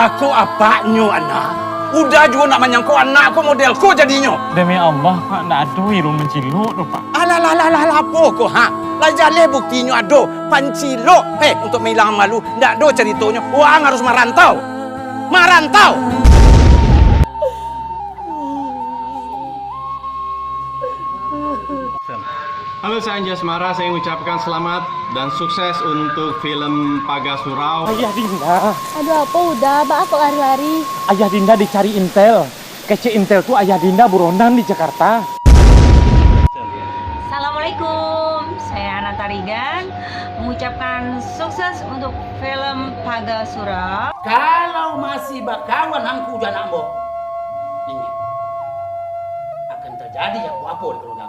Aku apanya anak? Udah juga nak menyangkut anakku modelku jadinya. Demi Allah, Pak, ndak ada irung menciluk tuh, Pak. Alah, apa kau, ha? Lah jale buktinya ada, pancilok. Untuk menghilang malu, ndak ada ceritanya. Orang harus merantau. Merantau! Halo, saya Anjasmara. Saya mengucapkan selamat dan sukses untuk film Paga Surau. Ayah Dinda. Aduh apa udah, Mbak, kok lari-lari? Ayah Dinda dicari Intel. Kece Intel tuh Ayah Dinda buronan di Jakarta. Assalamualaikum, saya Ananta Rigan mengucapkan sukses untuk film Paga Surau. Kalau masih bakawan angku jangan ambok, ingat akan terjadi yang apa di keluarga.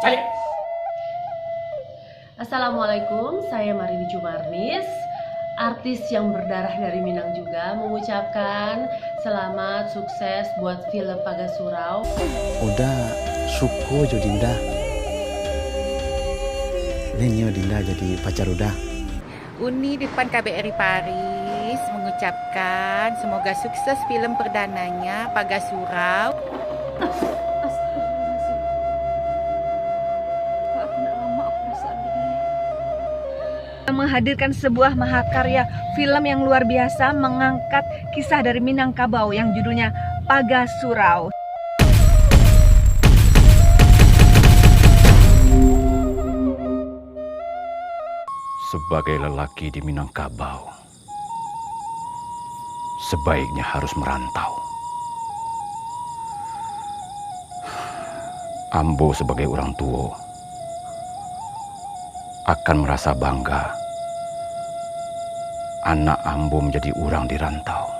Cari. Assalamualaikum, saya Marini Jumarnis, artis yang berdarah dari Minang juga, mengucapkan selamat sukses buat film Paga Surau. Udah suko jo Dinda. Nenyo Dinda jadi pacar udah. Uni depan KBRI Paris mengucapkan semoga sukses film perdananya Paga Surau. Menghadirkan sebuah mahakarya film yang luar biasa mengangkat kisah dari Minangkabau yang judulnya Paga Surau. Sebagai lelaki di Minangkabau, sebaiknya harus merantau. Ambo sebagai orang tua akan merasa bangga anak Ambo menjadi orang di rantau.